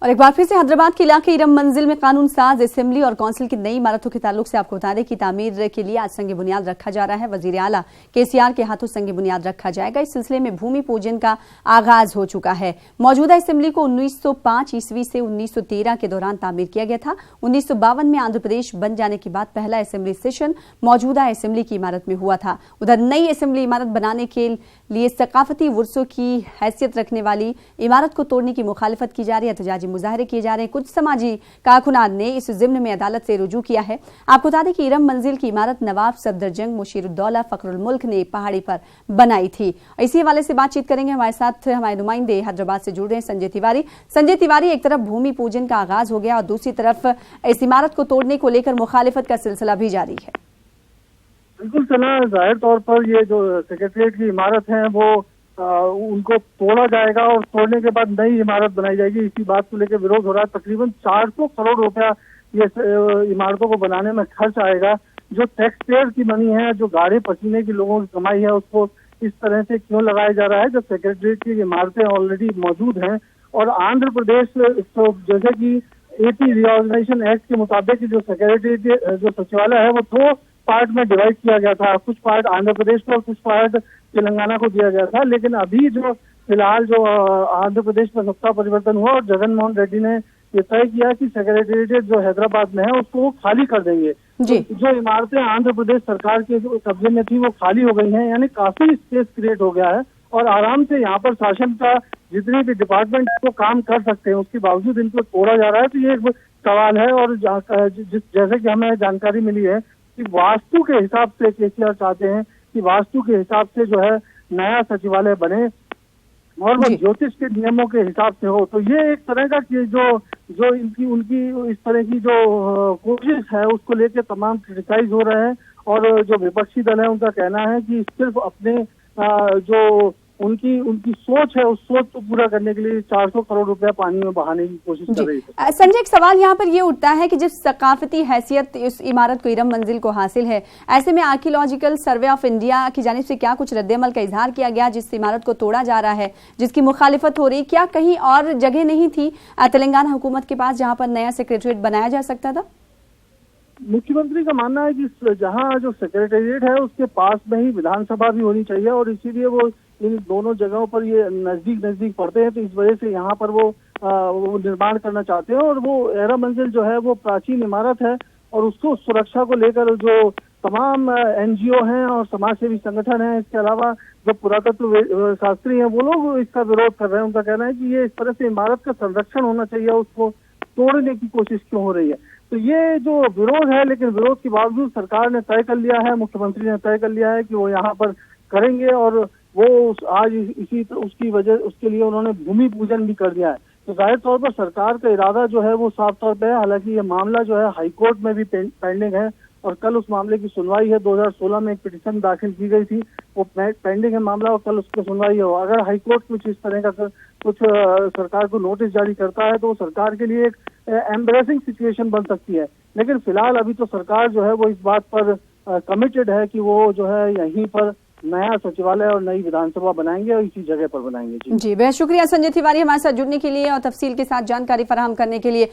और एक बार फिर से हैदराबाद के इलाके इरम मंजिल में कानून साज असेंबली और काउंसिल की नई इमारतों के ताल्लुक से आपको बता दें कि तामीर के लिए आज संग बुनियाद रखा जा रहा है। वजीर आला केसीआर के हाथों संग बुनियाद रखा जाएगा। इस सिलसिले में भूमि पूजन का आगाज हो चुका है। मौजूदा असेंबली को 1905 ईस्वी से 1913 के दौरान तामीर किया गया था। 1952 में आंध्र प्रदेश बन जाने के बाद पहला असेंबली सेशन मौजूदा असेंबली की इमारत में हुआ था। उधर नई असेंबली इमारत बनाने के लिए सकाफती वर्षों की हैसियत रखने वाली इमारत को तोड़ने की मुखालिफत की जा रही है। एहतजाजी मुजाहरे किए जा रहे हैं। कुछ समाजी कारकुनान ने इस जिम्न में अदालत से रुजू किया है। आपको बता दें कि इरम मंजिल की इमारत नवाब सफदरजंग मुशीरुद्दौला फखरुल मुल्क ने पहाड़ी पर बनाई थी। इसी हवाले से बातचीत करेंगे। हमारे साथ हमारे नुमाइंदे हैदराबाद से जुड़ रहे हैं संजय तिवारी। संजय तिवारी, एक तरफ भूमि पूजन का आगाज हो गया और दूसरी तरफ इस इमारत को तोड़ने को लेकर मुखालिफत का सिलसिला भी जारी है। बिल्कुल सना, जाहिर तौर पर ये जो सेक्रेटरीट की इमारत है वो उनको तोड़ा जाएगा और तोड़ने के बाद नई इमारत बनाई जाएगी। इसी बात को लेकर विरोध हो रहा है। तकरीबन 400 करोड़ रुपया ये इमारतों को बनाने में खर्च आएगा। जो टैक्स पेयर की मनी है, जो गाढ़े पसीने की लोगों की कमाई है, उसको इस तरह से क्यों लगाया जा रहा है जब सेक्रेटरीट की इमारतें ऑलरेडी मौजूद हैं। और आंध्र प्रदेश तो जैसे कि एपी रीऑर्गेनाइजेशन एक्ट के मुताबिक जो सेक्रेटरीट जो सचिवालय है वो 2 पार्ट में डिवाइड किया गया था। कुछ पार्ट आंध्र प्रदेश को और कुछ पार्ट तेलंगाना को दिया गया था। लेकिन अभी जो फिलहाल जो आंध्र प्रदेश में सत्ता परिवर्तन हुआ और जगन मोहन रेड्डी ने ये तय किया कि सेक्रेटेरिएट जो हैदराबाद में है उसको वो खाली कर देंगे। तो जो इमारतें आंध्र प्रदेश सरकार के कब्जे में थी वो खाली हो गई हैं, यानी काफी स्पेस क्रिएट हो गया है और आराम से यहाँ पर शासन का जितने भी डिपार्टमेंट वो काम कर सकते हैं। उसके बावजूद इनको तोड़ा जा रहा है। तो ये एक सवाल है। और जैसे कि हमें जानकारी मिली है कि वास्तु के हिसाब से केसीआर चाहते हैं कि वास्तु के हिसाब से जो है नया सचिवालय बने और वो ज्योतिष के नियमों के हिसाब से हो। तो ये एक तरह का कि जो उनकी इस तरह की जो कोशिश है उसको लेके तमाम क्रिटिसाइज हो रहे हैं। और जो विपक्षी दल है उनका कहना है कि सिर्फ अपने जो उनकी सोच है उस सोच को पूरा करने के लिए 400 करोड़ रुपया पानी में बहाने की कोशिश कर रही है। संजय, एक सवाल यहाँ पर ये उठता है कि जिस सकाफती हैसियत इस इमारत को इरम मंजिल को हासिल है, ऐसे में आर्कियोलॉजिकल सर्वे ऑफ इंडिया की जानिब से क्या कुछ रद्द-ए-अमल का इजहार किया गया जिस इमारत को तोड़ा जा रहा है, जिसकी मुखालिफत हो रही? क्या कहीं और जगह नहीं थी तेलंगाना हुकूमत के पास जहाँ पर नया सेक्रेटरीट बनाया जा सकता था? मुख्यमंत्री का मानना है कि जहाँ जो सेक्रेटेरिएट है उसके पास में ही विधानसभा भी होनी चाहिए और इसीलिए वो इन दोनों जगहों पर ये नजदीक पड़ते हैं। तो इस वजह से यहाँ पर वो निर्माण करना चाहते हैं। और वो एरा मंजिल जो है वो प्राचीन इमारत है और उसको सुरक्षा को लेकर जो तमाम एनजीओ हैं और समाज सेवी संगठन हैं, इसके अलावा जो पुरातत्व शास्त्री हैं, वो लोग इसका विरोध कर रहे हैं। उनका कहना है कि ये इस तरह से इमारत का संरक्षण होना चाहिए, उसको तोड़ने की कोशिश क्यों हो रही है। तो ये जो विरोध है, लेकिन विरोध के बावजूद सरकार ने तय कर लिया है, मुख्यमंत्री ने तय कर लिया है कि वो यहाँ पर करेंगे और वो आज उसकी वजह उसके लिए उन्होंने भूमि पूजन भी कर दिया है। तो जाहिर तौर पर सरकार का इरादा जो है वो साफ तौर पे है। हालांकि ये मामला जो है हाईकोर्ट में भी पेंडिंग है और कल उस मामले की सुनवाई है। 2016 में एक पिटीशन दाखिल की गई थी, वो पेंडिंग है मामला और कल उसकी सुनवाई हो। अगर हाईकोर्ट कुछ इस तरह का कुछ सरकार को नोटिस जारी करता है तो सरकार के लिए एक एम्बैरेसिंग सिचुएशन बन सकती है। लेकिन फिलहाल अभी तो सरकार जो है वो इस बात पर कमिटेड है कि वो जो है यहीं पर नया सचिवालय और नई विधानसभा बनाएंगे और इसी जगह पर बनाएंगे। जी, बेहद शुक्रिया संजय तिवारी हमारे साथ जुड़ने के लिए और तफसील के साथ जानकारी फराहम करने के लिए।